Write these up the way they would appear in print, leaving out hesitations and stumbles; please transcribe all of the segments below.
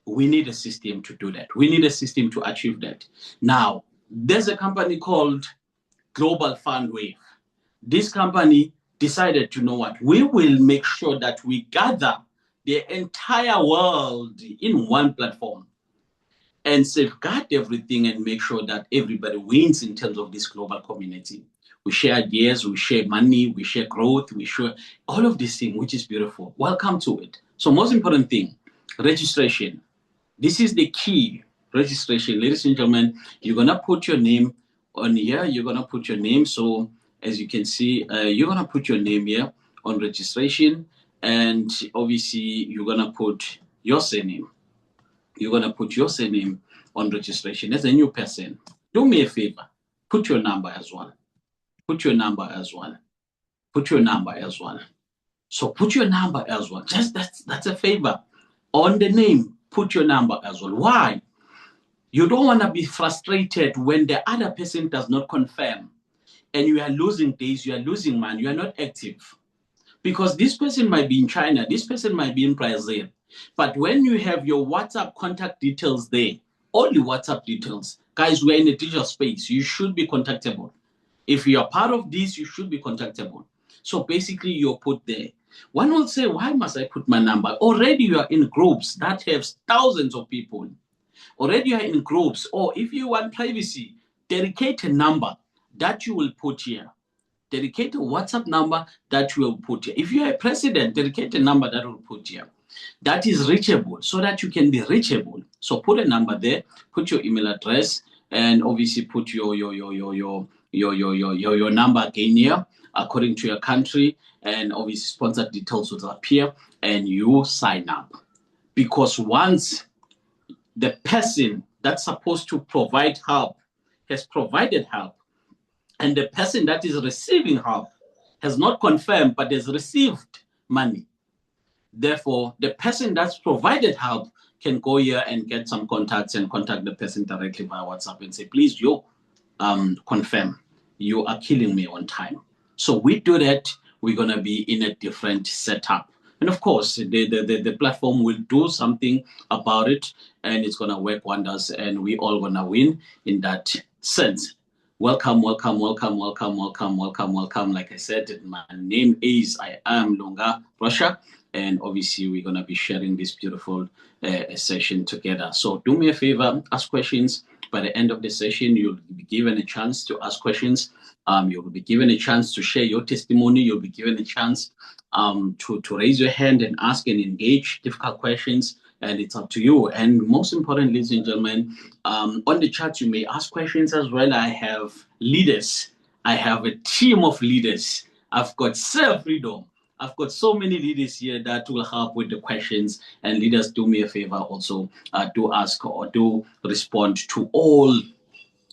we need a system to do that. We need a system to achieve that. Now, there's a company called Global Fund Wave. This company decided, to know what, we will make sure that we gather the entire world in one platform and safeguard everything and make sure that everybody wins in terms of this global community. We share ideas, we share money, we share growth, we share all of these things, which is beautiful. Welcome to it. So most important thing, registration. This is the key. Registration. Ladies and gentlemen, you're going to put your name on here. You're going to put your name. So as you can see, you're going to put your name here on registration. And obviously, you're going to put your surname. You're going to put your surname on registration. As a new person, do me a favor. Put your number as well. Put your number as well. Put your number as well. So put your number as well. Just that's a favor. On the name, put your number as well. Why? You don't want to be frustrated when the other person does not confirm and you are losing days, you are losing money, you are not active. Because this person might be in China, this person might be in Brazil. But when you have your WhatsApp contact details there, only WhatsApp details, guys, we're in a digital space. You should be contactable. If you are part of this, you should be contactable. So basically, you're put there. One will say, why must I put my number? Already you are in groups that have thousands of people. Already you are in groups. Or if you want privacy, dedicate a number that you will put here. Dedicate a WhatsApp number that you will put here. If you are a president, dedicate a number that will put here. That is reachable, so that you can be reachable. So put a number there, put your email address, and obviously put your number again here according to your country, and obviously sponsored details will appear, and you sign up. Because once the person that's supposed to provide help has provided help, and the person that is receiving help has not confirmed but has received money, therefore the person that's provided help can go here and get some contacts and contact the person directly via WhatsApp and say, please, confirm you are killing me on time. So we do that, we're going to be in a different setup. And of course, the platform will do something about it, and it's going to work wonders, and we all going to win in that sense. Welcome, welcome, welcome, welcome, welcome, welcome, welcome. Like I said, my name is, I am Lunga Russia, and obviously we're going to be sharing this beautiful session together. So do me a favor, ask questions. By the end of the session, you'll be given a chance to ask questions. You'll be given a chance to share your testimony. You'll be given a chance to raise your hand and ask and engage difficult questions. And it's up to you. And most importantly, ladies and gentlemen, on the chat, you may ask questions as well. I have leaders. I have a team of leaders. I've got self-freedom. I've got so many leaders here that will help with the questions. And leaders, do me a favor also, do ask or do respond to all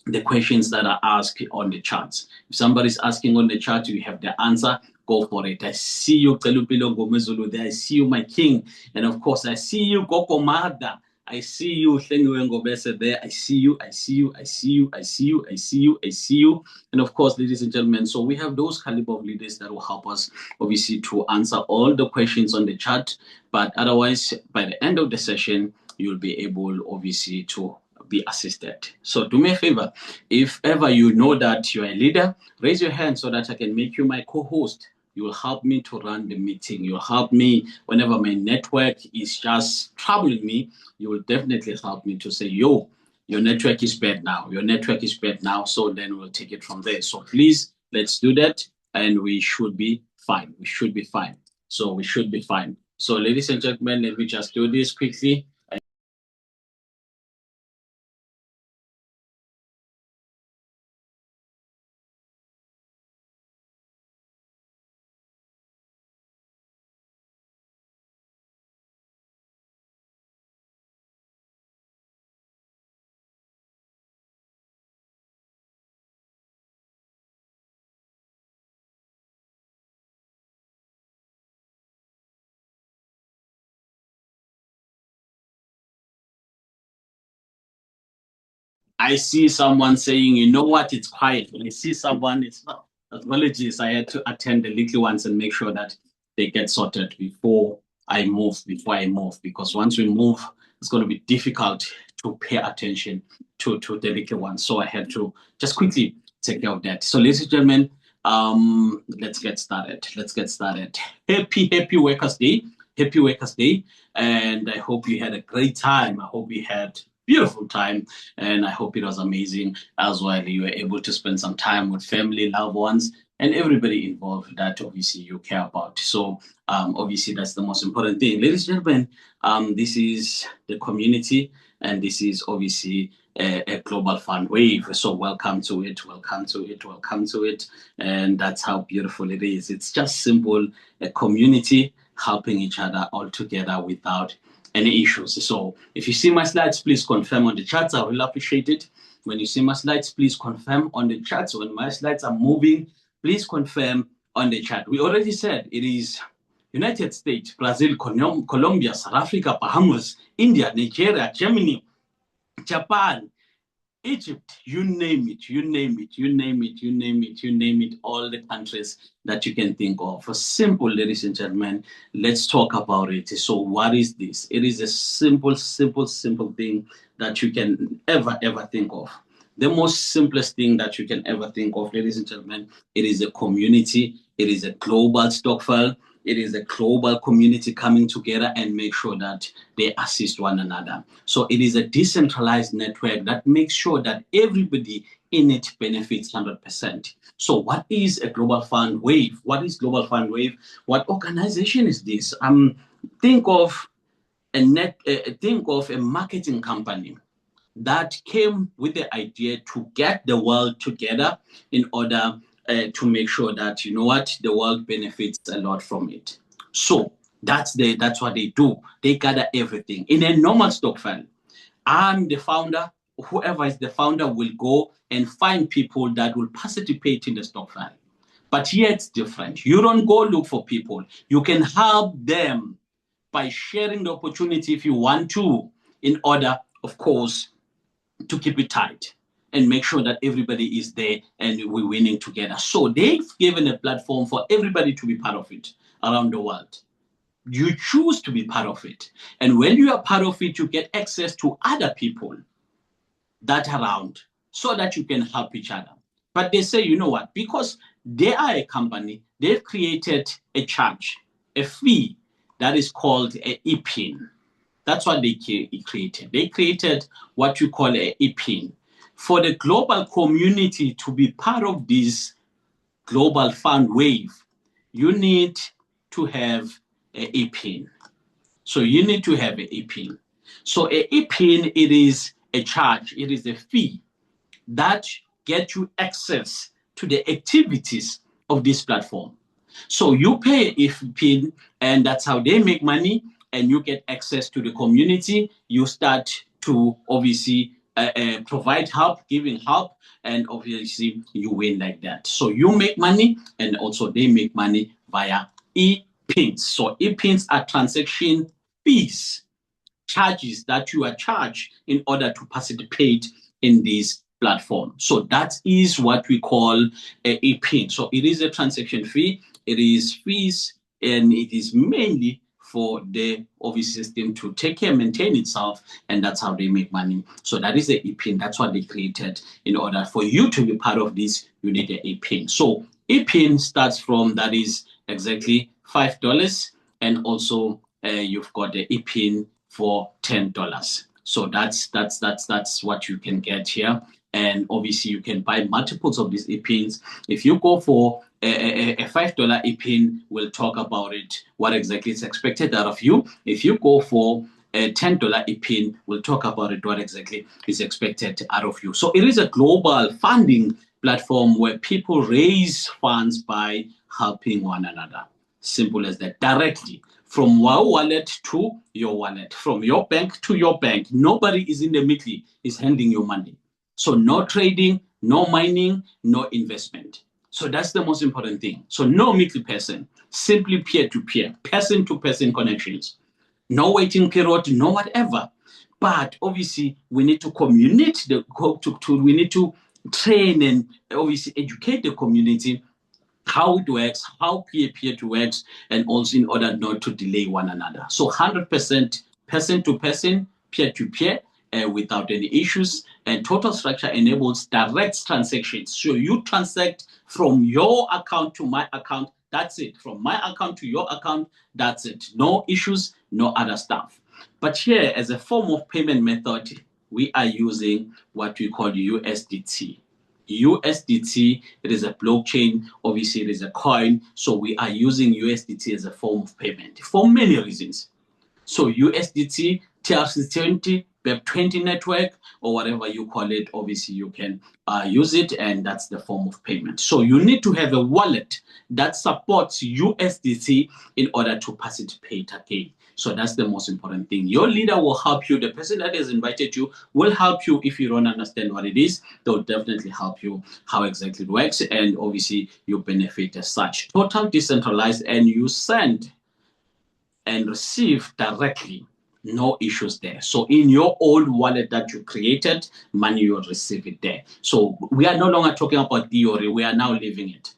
the questions that are asked on the charts. If somebody's asking on the chat, you have the answer, go for it. I see you, Telupilo Gomezulu there. I see you, my king. And of course, I see you, Gokomada. I see you, Ngobese there. I see you, I see you, I see you, I see you, I see you, I see you. And of course, ladies and gentlemen, so we have those caliber of leaders that will help us, obviously, to answer all the questions on the chat. But otherwise, by the end of the session, you'll be able, obviously, to be assisted. So do me a favor, if ever you know that you're a leader, raise your hand so that I can make you my co-host. You'll help me to run the meeting. You'll help me whenever my network is just troubling me. You will definitely help me to say, yo, your network is bad now. Your network is bad now. So then we'll take it from there. So please, let's do that. And we should be fine. We should be fine. So we should be fine. So ladies and gentlemen, let me just do this quickly. I see someone saying, you know what, it's quiet. When I see someone, it's not. Apologies, I had to attend the little ones and make sure that they get sorted before I move, because once we move, it's going to be difficult to pay attention to delicate ones. So I had to just quickly take care of that. So ladies and gentlemen, let's get started. Happy Workers' Day. Happy Workers' Day. And I hope you had a great time. I hope you had beautiful time, and I hope it was amazing as well. You were able to spend some time with family, loved ones, and everybody involved that obviously you care about. So obviously that's the most important thing. Ladies and gentlemen, this is the community, and this is obviously a global fund wave. So welcome to it. And that's how beautiful it is. It's just simple, a community helping each other all together without any issues. So if you see my slides, please confirm on the chats. I will appreciate it. When you see my slides, please confirm on the chats. When my slides are moving, please confirm on the chat. We already said it is United States, Brazil, Colombia, South Africa, Bahamas, India, Nigeria, Germany, Japan, Egypt, you name it, all the countries that you can think of. For simple, ladies and gentlemen, let's talk about it. So what is this? It is a simple thing that you can ever think of. The most simplest thing that you can ever think of, ladies and gentlemen, it is a community. It is a global stockpile. It is a global community coming together and make sure that they assist one another. So it is a decentralized network that makes sure that everybody in it benefits 100%. So what is a global fund wave? What is global fund wave? What organization is this? Think of a marketing company that came with the idea to get the world together in order to make sure that, you know what, the world benefits a lot from it. So that's what they do. They gather everything in a normal stock file. I'm the founder. Whoever is the founder will go and find people that will participate in the stock file. But here it's different. You don't go look for people. You can help them by sharing the opportunity if you want to, in order, of course, to keep it tight and make sure that everybody is there and we're winning together. So they've given a platform for everybody to be part of it around the world. You choose to be part of it. And when you are part of it, you get access to other people that are around so that you can help each other. But they say, you know what, because they are a company, they've created a charge, a fee that is called an EPIN. That's what they created. They created what you call an EPIN. For the global community to be part of this global fund wave, you need to have an EPIN. So you need to have an EPIN. So an EPIN, it is a charge, it is a fee that gets you access to the activities of this platform. So you pay an EPIN, and that's how they make money, and you get access to the community. You start to obviously provide help, giving help, and obviously you win like that. So you make money, and also they make money via EPINs. So EPINs are transaction fees, charges that you are charged in order to participate in this platform. So that is what we call a EPIN. So it is a transaction fee, it is fees, and it is mainly for the obvious system to take care, maintain itself, and that's how they make money. So that is the EPIN. That's what they created. In order for you to be part of this, you need an EPIN. So EPIN starts from, that is exactly $5, and also you've got the EPIN for $10. So that's what you can get here. And obviously you can buy multiples of these EPINs. If you go for a $5 EPIN, we'll talk about it, what exactly is expected out of you. If you go for a $10 EPIN, we'll talk about it, what exactly is expected out of you. So it is a global funding platform where people raise funds by helping one another. Simple as that, directly from your wallet to your wallet, from your bank to your bank. Nobody is in the middle, is handing you money. So no trading, no mining, no investment. So that's the most important thing. So no middle person, simply peer-to-peer, person-to-person connections. No waiting period, no whatever. But obviously, we need to communicate, we need to train and obviously educate the community how it works, how peer-to-peer works, and also in order not to delay one another. So 100% person-to-person, peer-to-peer without any issues. And total structure enables direct transactions. So you transact from your account to my account. That's it. From my account to your account, that's it. No issues, no other stuff. But here, as a form of payment method, we are using what we call USDT. USDT, it is a blockchain, obviously it is a coin, so we are using USDT as a form of payment for many reasons. So USDT, TRC20, BEP20 network, or whatever you call it, obviously you can use it, and that's the form of payment. So you need to have a wallet that supports USDT in order to participate again. So that's the most important thing. Your leader will help you. The person that has invited you will help you. If you don't understand what it is, they'll definitely help you how exactly it works. And obviously you benefit as such. Total decentralized, and you send and receive directly. No issues there. So in your old wallet that you created, money you'll receive it there. So we are no longer talking about theory. We are now living it.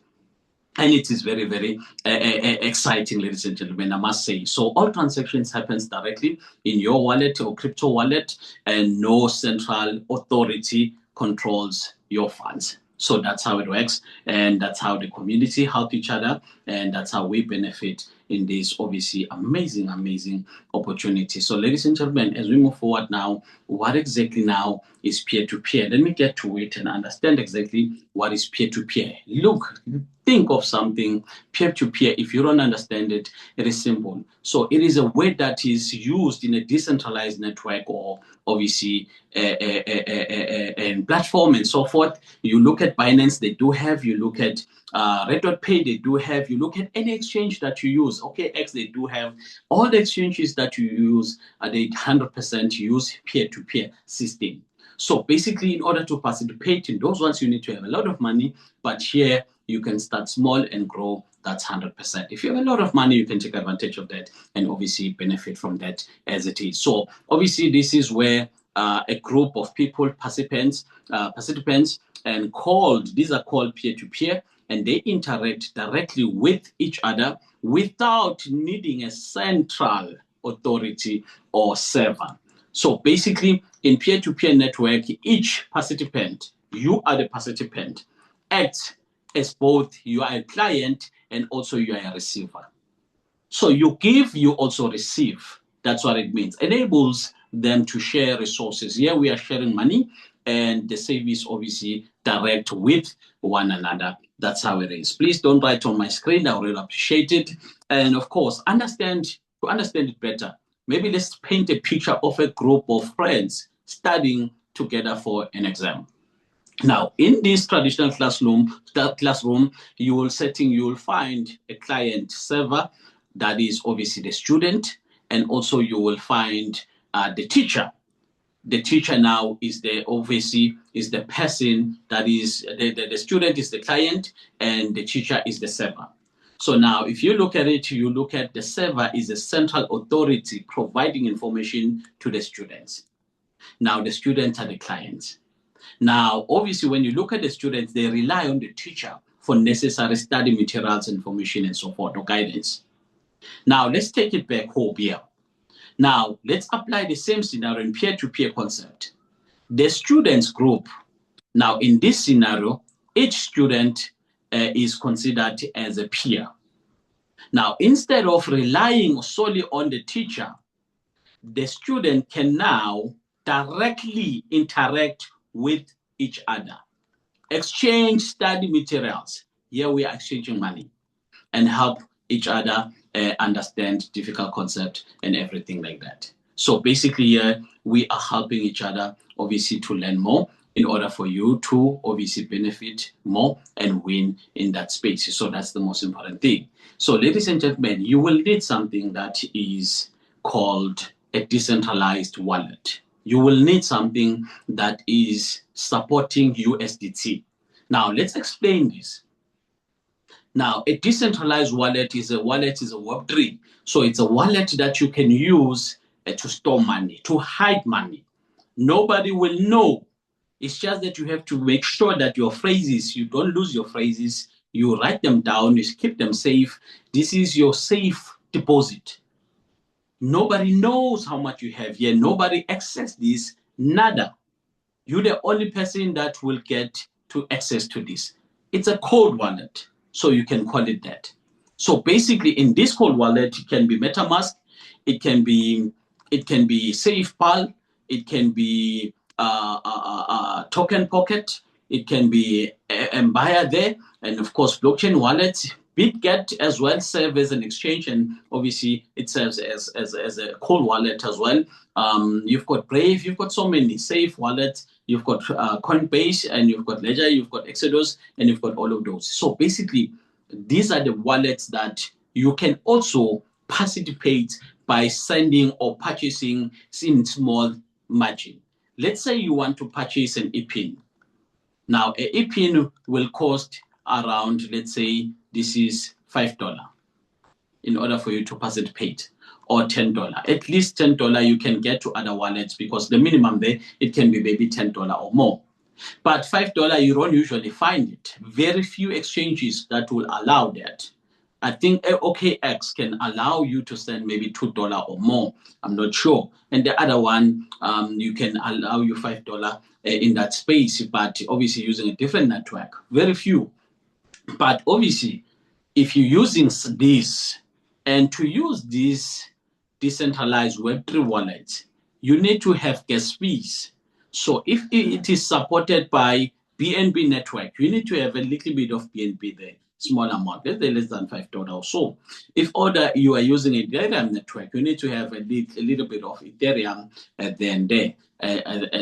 And it is very, very exciting, ladies and gentlemen, I must say. So all transactions happens directly in your wallet or crypto wallet, and no central authority controls your funds. So that's how it works, and that's how the community help each other, and that's how we benefit in this obviously amazing, amazing opportunity. So ladies and gentlemen, as we move forward now, what exactly now is peer-to-peer? Let me get to it and understand exactly what is peer-to-peer. Look, think of something peer-to-peer. If you don't understand it, it is simple. So it is a word that is used in a decentralized network, or obviously a platform and so forth. You look at Binance, they do have. You look at Red.Pay, they do have. You look at any exchange that you use. OKX, they do have. All the exchanges that you use, they 100% use peer-to-peer system. So basically, in order to participate in those ones, you need to have a lot of money. But here, you can start small and grow. That's 100%. If you have a lot of money, you can take advantage of that and obviously benefit from that as it is. So obviously, this is where a group of people, participants, and these are called peer-to-peer, and they interact directly with each other without needing a central authority or server. So basically, in peer-to-peer network, each participant, you are the participant, acts as both you are a client and also you are a receiver. So you give, you also receive. That's what it means. Enables them to share resources. Here we are sharing money, and the service obviously direct with one another. That's how it is. Please don't write on my screen. I would really appreciate it. And of course, to understand it better, maybe let's paint a picture of a group of friends studying together for an exam. Now, in this traditional classroom, you will find a client server that is obviously the student, and also you will find the teacher. The teacher now is the person that is the student is the client, and the teacher is the server. So now, if you look at it, you look at the server is a central authority providing information to the students. Now, the students are the clients. Now, obviously, when you look at the students, they rely on the teacher for necessary study materials, information, and so forth, or guidance. Now, let's take it back home here. Now, let's apply the same scenario in peer-to-peer concept. The students group. Now, in this scenario, each student is considered as a peer. Now, instead of relying solely on the teacher, the student can now directly interact with each other, exchange study materials. Here we are exchanging money, and help each other understand difficult concepts and everything like that. So basically, we are helping each other, obviously, to learn more in order for you to obviously benefit more and win in that space. So that's the most important thing. So ladies and gentlemen, you will need something that is called a decentralized wallet. You will need something that is supporting USDT. Now, let's explain this. Now, a decentralized wallet is a Web3. So it's a wallet that you can use to store money, to hide money. Nobody will know. It's just that you have to make sure that your phrases, you don't lose your phrases. You write them down, you keep them safe. This is your safe deposit. Nobody knows how much you have here. Nobody access this. Nada. You're the only person that will get to access to this. It's a cold wallet, so you can call it that. So basically, in this cold wallet, it can be MetaMask, it can be SafePal, it can be Token Pocket, it can be Mbaya there, and of course, blockchain wallets. BitGet as well serve as an exchange, and obviously it serves as a cold wallet as well. You've got Brave, you've got so many safe wallets, you've got Coinbase, and you've got Ledger, you've got Exodus, and you've got all of those. So basically, these are the wallets that you can also participate by sending or purchasing in small margin. Let's say you want to purchase an EPIN. Now, an EPIN will cost around, let's say, this is $5 in order for you to participate, or $10. At least $10 you can get to other wallets, because the minimum there, it can be maybe $10 or more. But $5, you don't usually find it. Very few exchanges that will allow that. I think OKX can allow you to send maybe $2 or more. I'm not sure. And the other one, you can allow you $5 in that space, but obviously using a different network. Very few. But obviously, if you're using this, and to use this decentralized Web3 wallet, you need to have gas fees. So if it is supported by BNB network, you need to have a little bit of BNB there, small amount, let's say less than $5 or so. If you are using a Ethereum network, you need to have a little bit of Ethereum then there,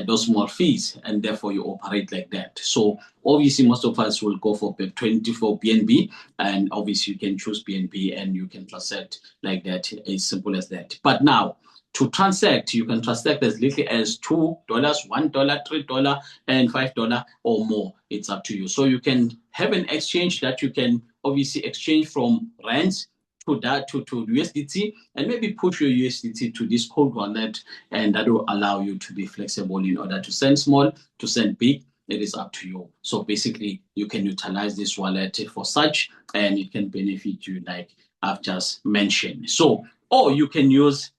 those small fees, and therefore you operate like that. So obviously most of us will go for 24 BNB, and obviously you can choose BNB and you can transact like that, as simple as that. But now, to transact, you can transact as little as $2, $1, $3, and $5 or more. It's up to you. So you can have an exchange that you can obviously exchange from rands to USDT, and maybe push your USDT to this cold wallet, and that will allow you to be flexible in order to send small, to send big. It is up to you. So basically, you can utilize this wallet for such, and it can benefit you like I've just mentioned. So, or you can use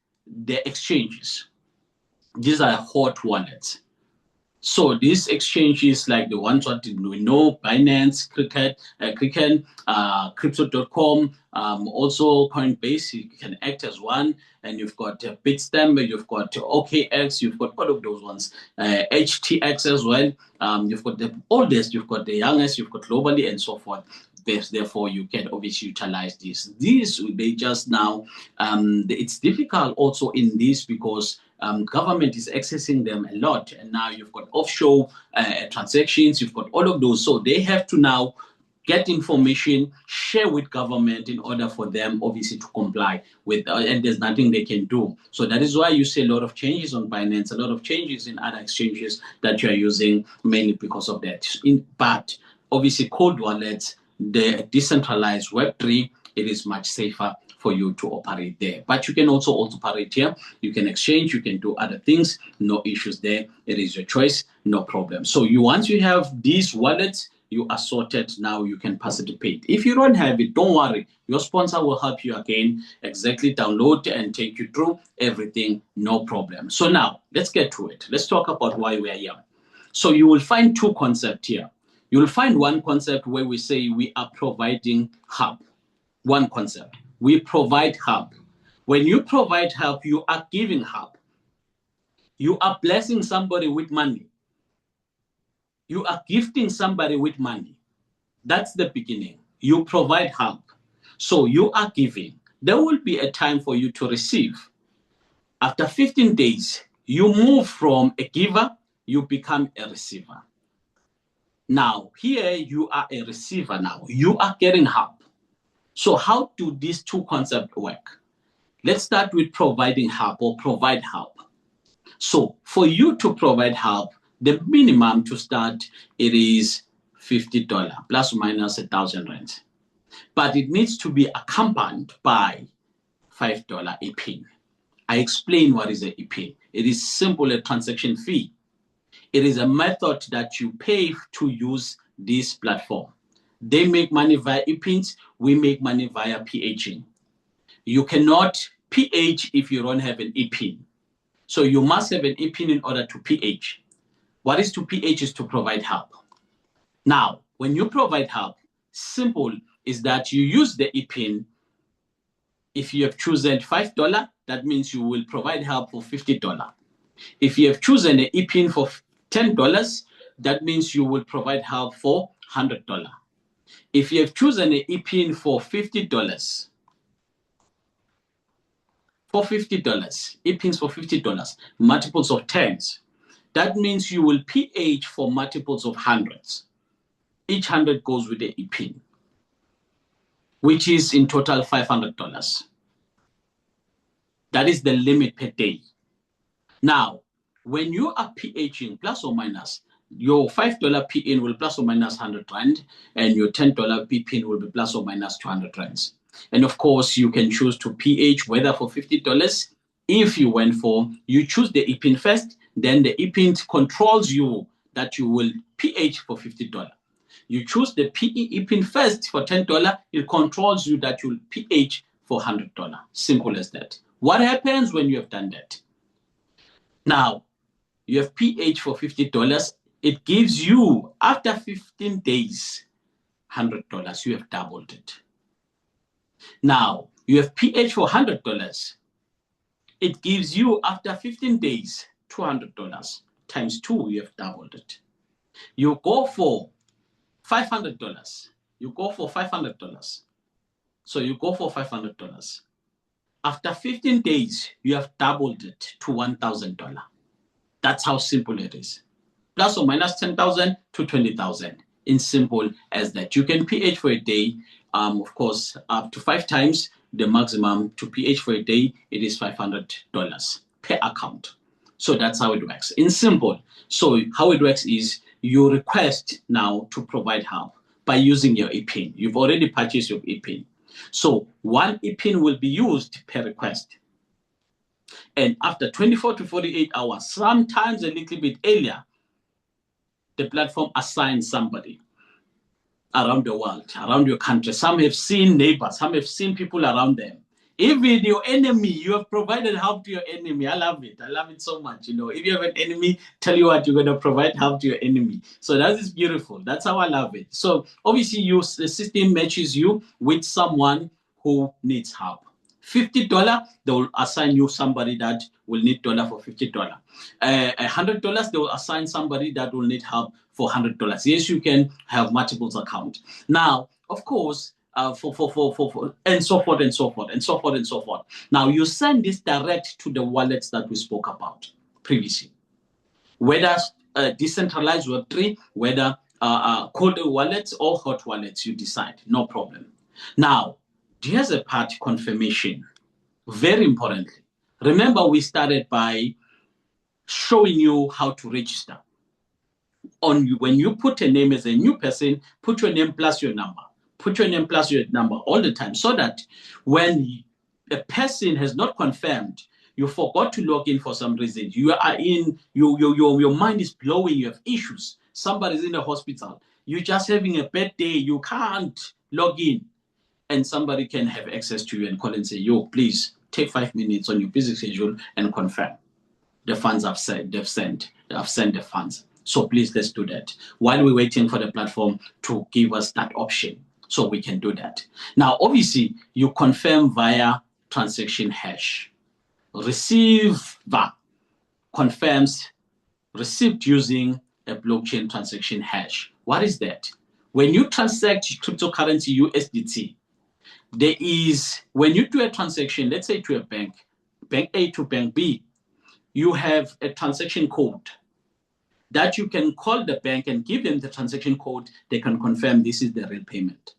the exchanges. These are hot wallets. So these exchanges, like the ones that we know, Binance, Kraken, Crypto.com, also Coinbase, you can act as one, and you've got Bitstamp, you've got OKX, you've got all of those ones, HTX as well. You've got the oldest, you've got the youngest, you've got globally, and so forth. Therefore, you can obviously utilize this. These, they just now, it's difficult also in this because government is accessing them a lot, and now you've got offshore transactions, you've got all of those. So they have to now get information, share with government in order for them obviously to comply with, and there's nothing they can do. So that is why you see a lot of changes on Binance, a lot of changes in other exchanges that you are using, mainly because of that. But obviously cold wallets, the decentralized Web3, it is much safer for you to operate there. But you can also operate here. You can exchange, you can do other things, no issues there. It is your choice, no problem. So once you have these wallets, you are sorted. Now you can participate. If you don't have it, don't worry. Your sponsor will help you again, exactly download and take you through everything, no problem. So now let's get to it. Let's talk about why we are here. So you will find two concepts here. You will find one concept where we say we are providing help. One concept. We provide help. When you provide help, you are giving help. You are blessing somebody with money. You are gifting somebody with money. That's the beginning. You provide help. So you are giving. There will be a time for you to receive. After 15 days, you move from a giver, you become a receiver. Now, here you are a receiver now. You are getting help. So how do these two concepts work? Let's start with providing help or provide help. So for you to provide help, the minimum to start, it is $50 plus or minus 1,000 rand. But it needs to be accompanied by $5 EPIN. I explain what is an EPIN. It is simply a transaction fee. It is a method that you pay to use this platform. They make money via EPINs, we make money via PHing. You cannot PH if you don't have an EPIN. So you must have an EPIN in order to PH. What is to PH is to provide help. Now, when you provide help, simple is that you use the EPIN. If you have chosen $5, that means you will provide help for $50. If you have chosen an EPIN for $10, that means you will provide help for $100. If you have chosen an EPIN for $50, EPINs for $50, multiples of tens, that means you will PH for multiples of hundreds. Each 100 goes with the EPIN, which is in total $500. That is the limit per day. Now, when you are PHing plus or minus, your $5 PIN will plus or minus 100 Rand, and your $10 PIN will be plus or minus 200 Rands. And of course, you can choose to PH whether for $50. If you went for, you choose the EPIN first, then the EPIN controls you that you will PH for $50. You choose the EPIN first for $10, it controls you that you'll PH for $100. Simple as that. What happens when you have done that? Now, you have PH for $50. It gives you, after 15 days, $100. You have doubled it. Now, you have PH for $100. It gives you, after 15 days, $200. Times 2, you have doubled it. You go for $500. You go for $500. So you go for $500. After 15 days, you have doubled it to $1,000. That's how simple it is. Plus or minus 10,000 to 20,000. In simple as that. You can PH for a day, of course, up to 5 times the maximum to PH for a day. It is $500 per account. So that's how it works. In simple. So how it works is you request now to provide help by using your EPIN. You've already purchased your EPIN. So one EPIN will be used per request. And after 24 to 48 hours, sometimes a little bit earlier, the platform assigns somebody around the world, around your country. Some have seen neighbors, some have seen people around them. Even your enemy, you have provided help to your enemy. I love it. I love it so much. You know, if you have an enemy, tell you what, you're going to provide help to your enemy. So that is beautiful. That's how I love it. So obviously, the system matches you with someone who needs help. $50, they will assign you somebody that will need dollar for $50. $100, they will assign somebody that will need help for $100. Yes, you can have multiples account. Now, of course, and so forth and so forth and so forth and so forth and so forth. Now you send this direct to the wallets that we spoke about previously, whether decentralized Web3, whether cold wallets or hot wallets, you decide, no problem. Now, here's a part, confirmation. Very importantly, remember we started by showing you how to register. When you put a name as a new person, put your name plus your number. Put your name plus your number all the time, so that when a person has not confirmed, you forgot to log in for some reason, you are in, your mind is blowing, you have issues, somebody's in the hospital, you're just having a bad day, you can't log in, and somebody can have access to you and call and say, yo, please take 5 minutes on your busy schedule and confirm. The funds I've sent the funds. So please, let's do that while we're waiting for the platform to give us that option. So we can do that. Now, obviously, you confirm via transaction hash. Receiver confirms receipt using a blockchain transaction hash. What is that? When you transact cryptocurrency USDT, there is, when you do a transaction, let's say to a bank A to bank B, you have a transaction code that you can call the bank and give them the transaction code. They can confirm this is the real payment.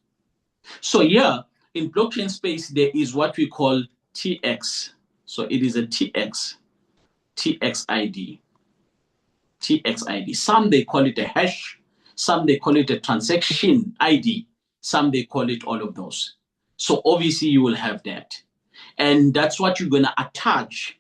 So here in blockchain space, there is what we call TX. So it is a TX ID. Some they call it a hash, some they call it a transaction ID, some they call it all of those. So obviously you will have that. And that's what you're going to attach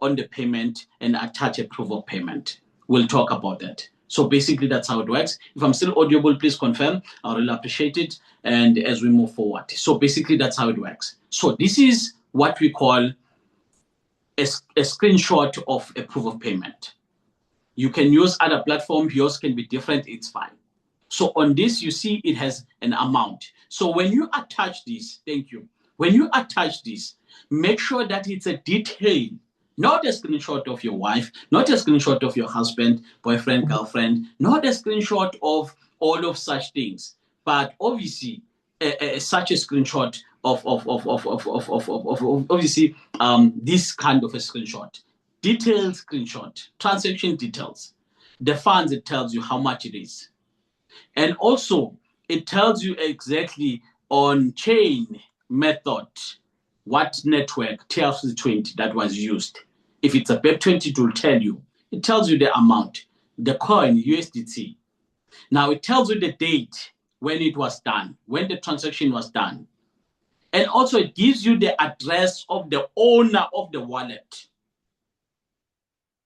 on the payment and attach a proof of payment. We'll talk about that. So basically that's how it works. If I'm still audible, please confirm. I really appreciate it. And as we move forward. So basically that's how it works. So this is what we call a screenshot of a proof of payment. You can use other platforms, yours can be different, it's fine. So on this, you see it has an amount. So when you attach this, thank you. When you attach this, make sure that it's a detail, not a screenshot of your wife, not a screenshot of your husband, boyfriend, girlfriend, not a screenshot of all of such things, but obviously such a screenshot of obviously this kind of a screenshot, detailed screenshot, transaction details, the funds, it tells you how much it is. And also, it tells you exactly on chain method what network TRC20 that was used. If it's a BEP20, it will tell you. It tells you the amount, the coin, USDT. Now, it tells you the date when it was done, when the transaction was done. And also, it gives you the address of the owner of the wallet.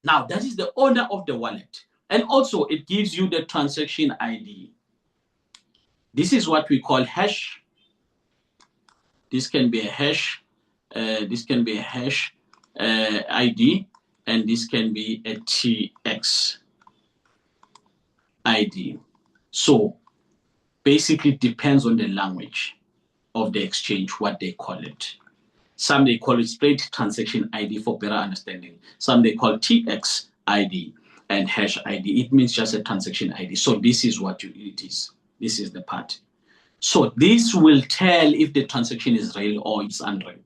Now, that is the owner of the wallet. And also, it gives you the transaction ID. This is what we call hash. This can be a hash. This can be a hash ID, and this can be a TX ID. So basically, it depends on the language of the exchange, what they call it. Some they call it straight transaction ID for better understanding. Some they call TX ID and hash ID. It means just a transaction ID. So this is what it is. This is the part. So this will tell if the transaction is real or it's unreal.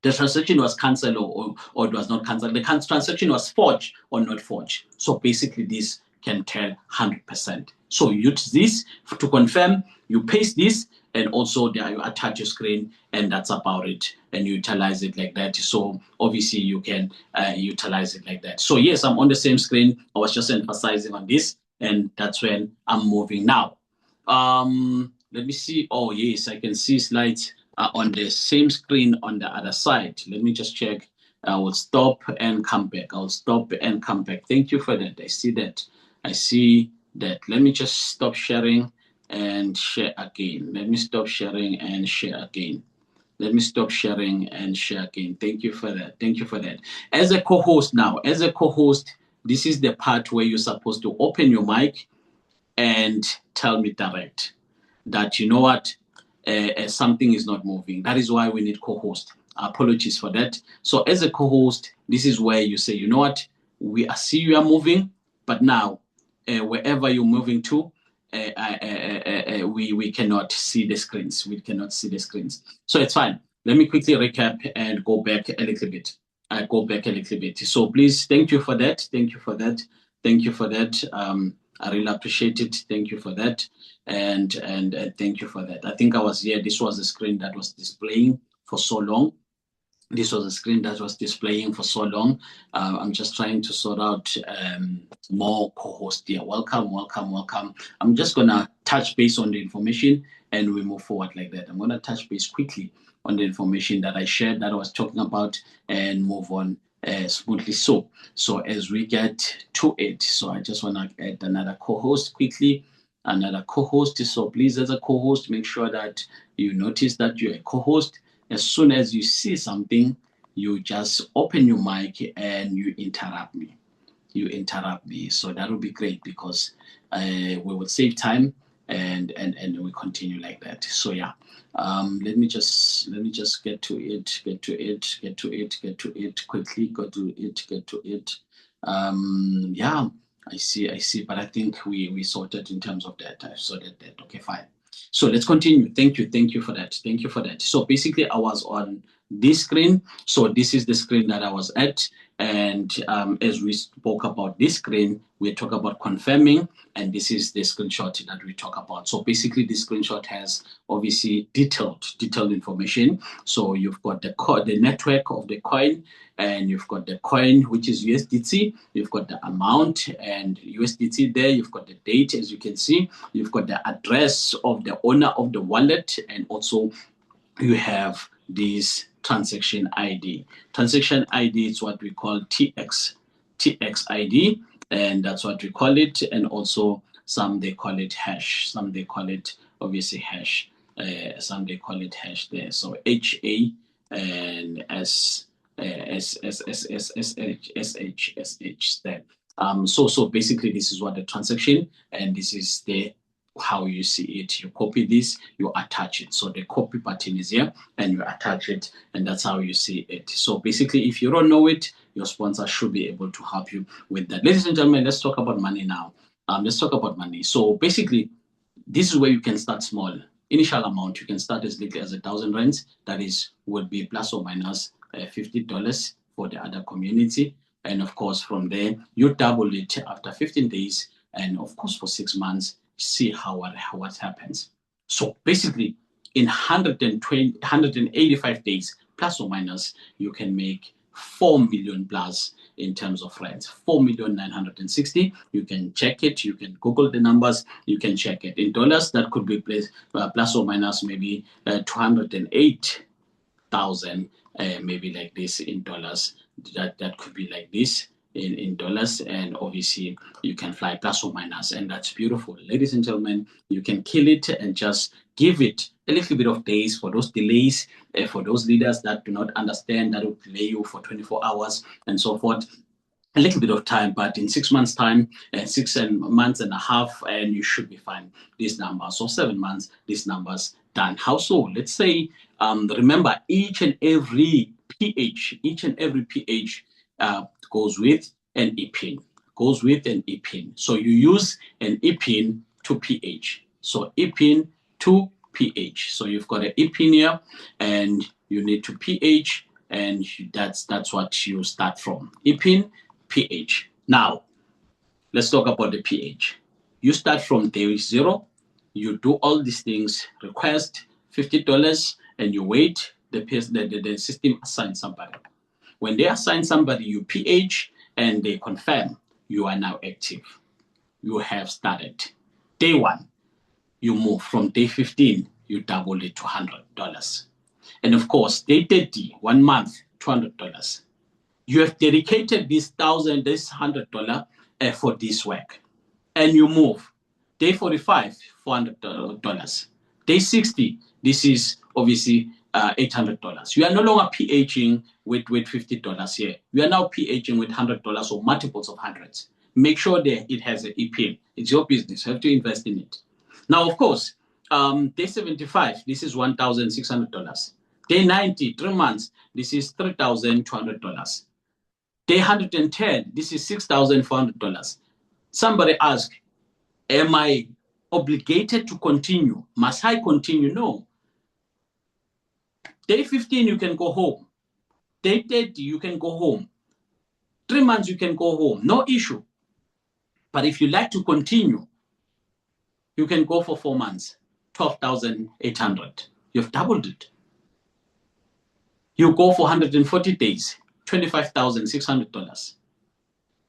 The transaction was cancelled or it was not cancelled. The transaction was forged or not forged. So basically this can tell 100%. So you use this to confirm, you paste this, and also there you attach your screen, and that's about it. And you utilize it like that. So obviously you can utilize it like that. So yes, I'm on the same screen. I was just emphasizing on this, and that's when I'm moving now. Let me see. Oh yes, I can see slides on the same screen on the other side. Let me just check. I will stop and come back. I'll stop and come back. Thank you for that. I see that. I see that. Let me just stop sharing and share again. Let me stop sharing and share again. Let me stop sharing and share again. Thank you for that. Thank you for that. As a co-host now, this is the part where you're supposed to open your mic and tell me direct that, you know what, something is not moving. That is why we need co-host. Apologies for that. So as a co-host, this is where you say, you know what, I see you are moving, but now wherever you're moving to, we cannot see the screens. We cannot see the screens. So it's fine. Let me quickly recap and go back a little bit. So please, thank you for that. Thank you for that. Thank you for that. I really appreciate it. Thank you for that. And thank you for that. I think I was here. This was the screen that was displaying for so long. I'm just trying to sort out more co-hosts here. Welcome. I'm just going to touch base on the information and we move forward like that. I'm going to touch base quickly on the information that I shared, that I was talking about, and move on smoothly. So as we get to it, so I just want to add another co-host quickly. So please, as a co-host, make sure that you notice that you're a co-host. As soon as you see something, you just open your mic and you interrupt me. So that would be great, because we would save time and we continue like that. So yeah, let me just get to it quickly. Yeah, I see, but I think we sorted in terms of that. I've sorted that. Okay, fine. So let's continue. Thank you for that. So basically, I was on this screen. So this is the screen that I was at. And as we spoke about this screen, we talk about confirming, and this is the screenshot that we talk about. So basically, this screenshot has obviously detailed information. So you've got the network of the coin, and you've got the coin, which is USDT. You've got the amount and USDT there. You've got the date, as you can see. You've got the address of the owner of the wallet, and also you have this transaction ID. Transaction ID is what we call TX ID, and that's what we call it. And also some they call it hash. Some they call it obviously hash. Some they call it hash there. So HA and SH there. So basically this is what the transaction, and this is the how you see it. You copy this, you attach it. So the copy button is here and you attach it, and that's how you see it. So basically, if you don't know it, your sponsor should be able to help you with that. Ladies and gentlemen, let's talk about money now. Let's talk about money. So basically, this is where you can start small. Initial amount, you can start as little as 1,000 rands. That is, would be plus or minus $50 for the other community. And of course, from there, you double it after 15 days. And of course, for 6 months, see what happens. So basically, in 185 days, plus or minus, you can make 4 million plus in terms of rents. 4,960,000. You can check it. You can Google the numbers. You can check it. In dollars, that could be plus or minus maybe 208,000, maybe like this in dollars. That could be like this in dollars, and obviously you can fly plus or minus, and that's beautiful. Ladies and gentlemen, you can kill it and just give it a little bit of days for those delays, for those leaders that do not understand, that will delay you for 24 hours and so forth. A little bit of time, but in 6 months' time, 6 months and a half, and you should be fine. These numbers, so 7 months, these numbers done. How so? Let's say, remember, each and every pH goes with an EPIN. So you use an EPIN to pH. So EPIN to pH. So you've got an EPIN here, and you need to pH, and that's what you start from. EPIN, pH. Now, let's talk about the pH. You start from day 0. You do all these things, request $50, and you wait. The system assigns somebody. When they assign somebody, you pH, and they confirm you are now active. You have started. Day 1, you move. From day 15, you double it to $100. And of course, day 30, 1 month, $200. You have dedicated this $100 for this work, and you move. Day 45, $400. Day 60, this is obviously $800. You are no longer pHing with $50 here. You are now pHing with $100 or multiples of hundreds. Make sure that it has an EPIN. It's your business. You have to invest in it. Now, of course, day 75, this is $1,600. Day 90, 3 months, this is $3,200. Day 110, this is $6,400. Somebody asked, am I obligated to continue? Must I continue? No. Day 15, you can go home. Day 30, you can go home. 3 months, you can go home. No issue. But if you like to continue, you can go for 4 months, 12,800. You've doubled it. You go for 140 days, $25,600.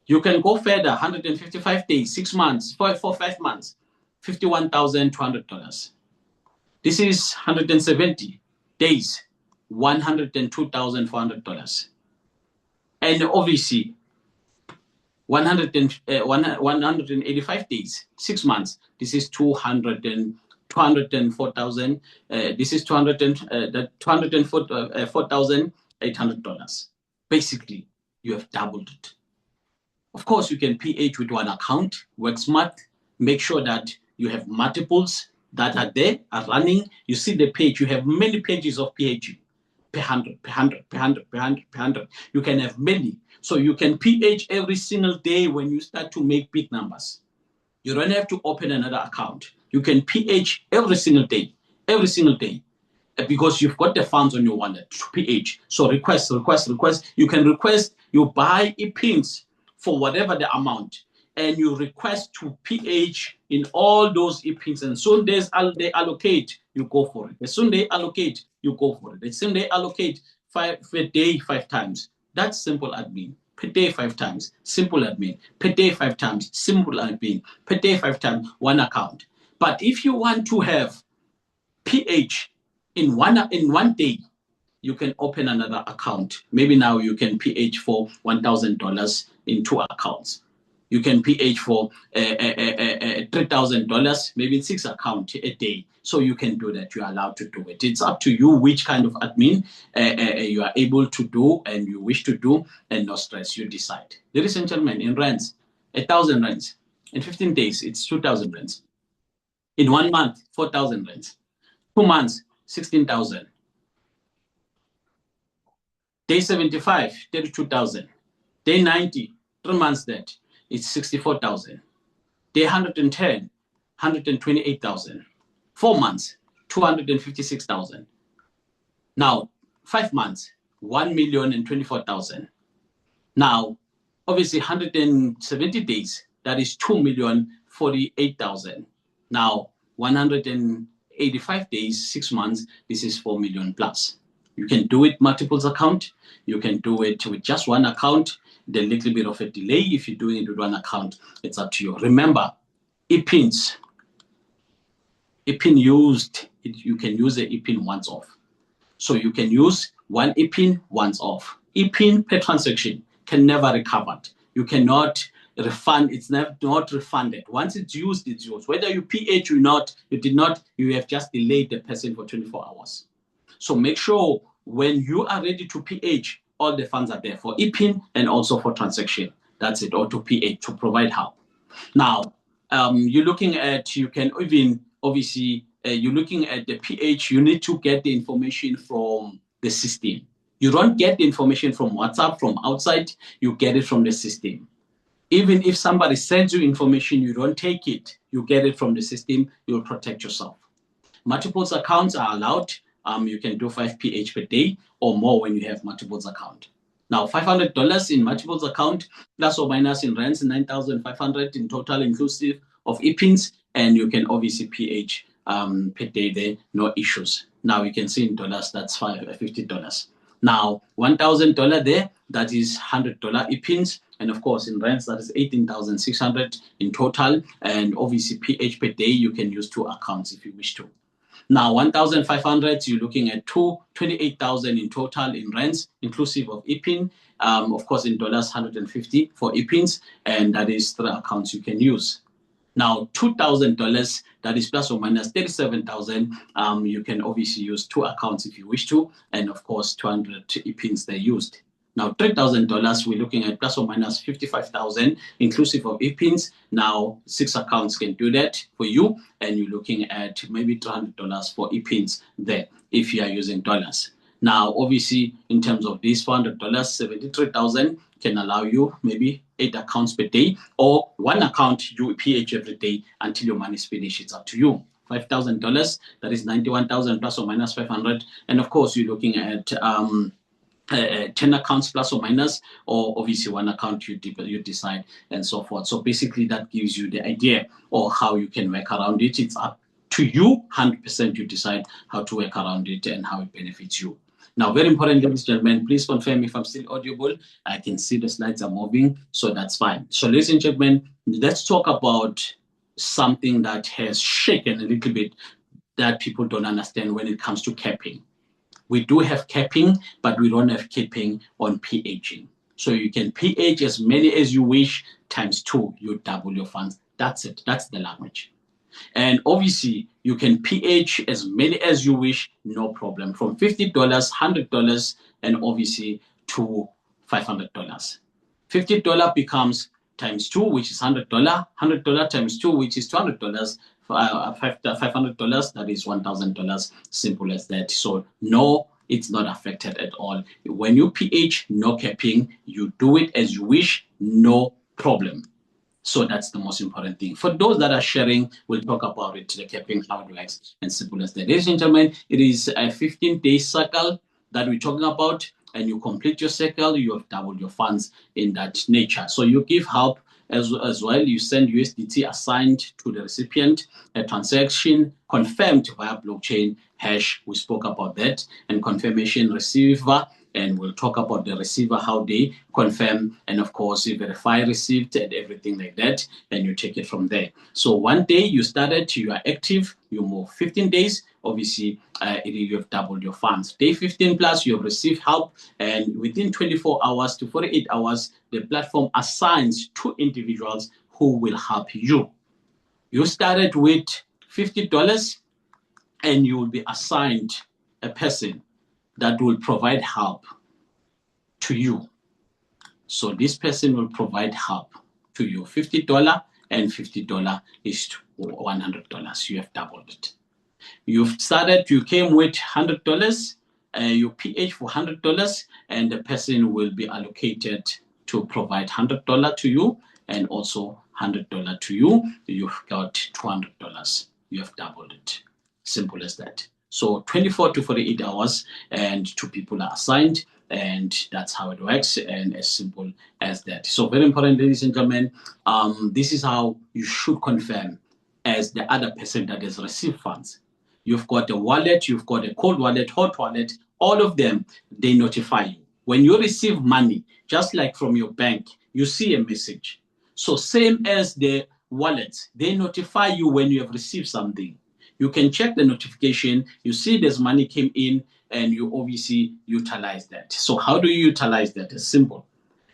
You can go further, 155 days, 6 months, 5 months, $51,200. This is 170 days, $102,400. And obviously, 185 days, 6 months, this is 204,000. This is $204,800. Basically, you have doubled it. Of course, you can pH with one account, work smart, make sure that you have multiples that are there, are running. You see the page, you have many pages of pH per 100. You can have many. So you can pH every single day when you start to make big numbers. You don't have to open another account. You can pH every single day, because you've got the funds on your wallet to pH. So request. You can request, you buy EPINs for whatever the amount, and you request to pH in all those EPINs. And soon they allocate, you go for it. As soon they allocate, you go for it. As soon they allocate per day 5 times. That's simple admin. Per day 5 times, simple admin. Per day 5 times, simple admin. Per day 5 times, one account. But if you want to have pH in one day, you can open another account. Maybe now you can pH for $1,000 in 2 accounts. You can pH for $3,000, maybe 6 accounts a day. So you can do that. You are allowed to do it. It's up to you which kind of admin you are able to do and you wish to do, and no stress. You decide. Ladies and gentlemen, in rands, 1,000 rands. In 15 days, it's 2,000 rands. In 1 month, 4,000 rands. 2 months, 16,000. Day 75, 32,000. Day 90, 3 months that, it's 64,000. Day 110, 128,000. 4 months, 256,000. Now, 5 months, 1,024,000. Now, obviously, 170 days, that is 2,048,000. Now, 185 days, 6 months, this is 4 million plus. You can do it multiples account. You can do it with just one account. The little bit of a delay if you're doing it with one account, it's up to you. Remember, EPINs. EPIN used, you can use the EPIN once off. So you can use one EPIN once off. EPIN per transaction can never be recovered. You cannot refund, it's not refunded. Once it's used, it's used. Whether you pH or not, you did not, you have just delayed the person for 24 hours. So make sure when you are ready to pH, all the funds are there for EPIN and also for transaction. That's it, or to pH, to provide help. Now, you're looking at, you can even, obviously, you're looking at the pH, you need to get the information from the system. You don't get the information from WhatsApp, from outside, you get it from the system. Even if somebody sends you information, you don't take it, you get it from the system, you'll protect yourself. Multiples accounts are allowed. You can do 5 pH per day or more when you have multiples account. Now, $500 in multiples account, plus or minus in rands, 9,500 in total, inclusive of EPINs, and you can obviously pH per day there, no issues. Now, you can see in dollars, that's $50. Now, $1,000 there, that is $100 EPINs, and of course, in rands, that is 18,600 in total, and obviously pH per day, you can use 2 accounts if you wish to. Now, 1,500, you're looking at 28,000 in total in rands, inclusive of EPIN. Of course, in dollars, 150 for EPINs, and that is 3 accounts you can use. Now, $2,000, that is plus or minus 37,000. You can obviously use 2 accounts if you wish to, and of course, 200 EPINs they used. Now, $3,000, we're looking at plus or minus 55,000, inclusive of EPINs. Now, 6 accounts can do that for you, and you're looking at maybe $200 for EPINs there if you are using dollars. Now, obviously, in terms of these $400, 73,000 can allow you maybe 8 accounts per day, or 1 account you pH every day until your money is finished. It's up to you. $5,000, that is 91,000 plus or minus 500, and of course, you're looking at 10 accounts plus or minus, or obviously 1 account you decide, and so forth. So basically that gives you the idea of how you can work around it. It's up to you, 100% you decide how to work around it and how it benefits you. Now, very important, ladies and gentlemen, please confirm if I'm still audible. I can see the slides are moving, so that's fine. So ladies and gentlemen, let's talk about something that has shaken a little bit that people don't understand when it comes to capping. We do have capping, but we don't have capping on pHing. So you can pH as many as you wish, times 2, you double your funds. That's it. That's the language. And obviously, you can pH as many as you wish, no problem. From $50, $100, and obviously to $500. $50 becomes times 2, which is $100. $100 times 2, which is $200. $500, that is $1,000. Simple as that. So no, it's not affected at all. When you pH, no capping. You do it as you wish, no problem. So that's the most important thing. For those that are sharing, we'll talk about it, the capping, how it works, and simple as that. Ladies and gentlemen, it is a 15-day cycle that we're talking about, and you complete your cycle, you have doubled your funds in that nature. So you give help as well. You send USDT assigned to the recipient, a transaction confirmed via blockchain hash. We spoke about that, and confirmation receiver and we'll talk about the receiver, how they confirm, and of course, you verify received and everything like that, and you take it from there. So one day you started, you are active, you move 15 days, obviously you have doubled your funds. Day 15 plus, you have received help, and within 24 hours to 48 hours, the platform assigns 2 individuals who will help you. You started with $50, and you will be assigned a person that will provide help to you. So this person will provide help to you. $50 and $50 is $100. You have doubled it. You've started, you came with $100, you PH for $100, and the person will be allocated to provide $100 to you and also $100 to you. You've got $200. You have doubled it. Simple as that. So 24 to 48 hours, and 2 people are assigned, and that's how it works, and as simple as that. So very important, ladies and gentlemen, this is how you should confirm as the other person that has received funds. You've got a wallet, you've got a cold wallet, hot wallet, all of them, they notify you. When you receive money, just like from your bank, you see a message. So same as the wallets, they notify you when you have received something. You can check the notification, you see there's money came in, and you obviously utilize that. So how do you utilize that? It's simple.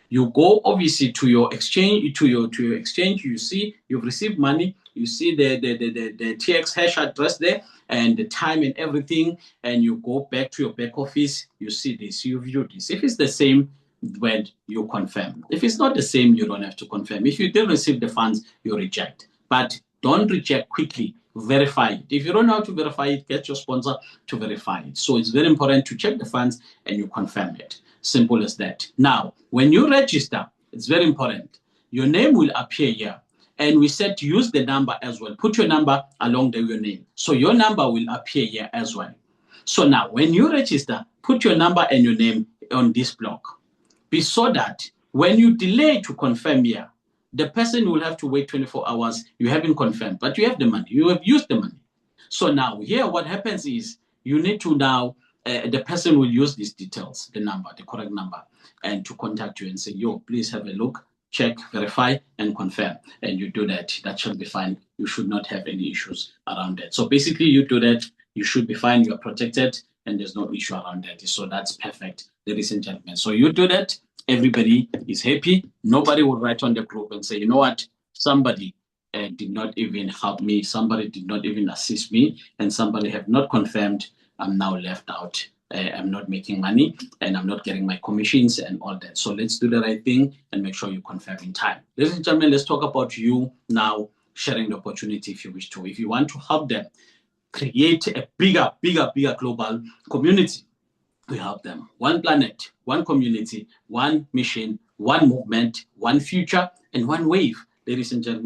You go obviously to your exchange, to your exchange, you see you've received money, you see the TX hash address there and the time and everything, and you go back to your back office, you see this, you view this. If it's the same, when you confirm. If it's not the same, you don't have to confirm. If you didn't receive the funds, you reject. But don't reject quickly. Verify it. If you don't know how to verify it, get your sponsor to verify it. So it's very important to check the funds and you confirm it. Simple as that. Now, when you register, it's very important. Your name will appear here. And we said to use the number as well. Put your number along your name. So your number will appear here as well. So now, when you register, put your number and your name on this block. Be so that when you delay to confirm here, the person will have to wait 24 hours. You haven't confirmed, but you have the money. You have used the money. So now here what happens is you need to now, the person will use these details, the number, the correct number, and to contact you and say, yo, please have a look, check, verify, and confirm. And you do that. That should be fine. You should not have any issues around that. So basically you do that, you should be fine, you are protected, and there's no issue around that. So that's perfect, ladies and gentlemen. So you do that, everybody is happy. Nobody will write on the group and say, you know what, somebody did not even help me, somebody did not even assist me, and somebody have not confirmed. I'm now left out. I'm not making money, and I'm not getting my commissions and all that. So let's do the right thing and make sure you confirm in time. Ladies and gentlemen, let's talk about you now sharing the opportunity if you wish to. If you want to help them create a bigger global community, we help them. One planet, one community, one mission, one movement, one future, and one wave. Ladies and gentlemen,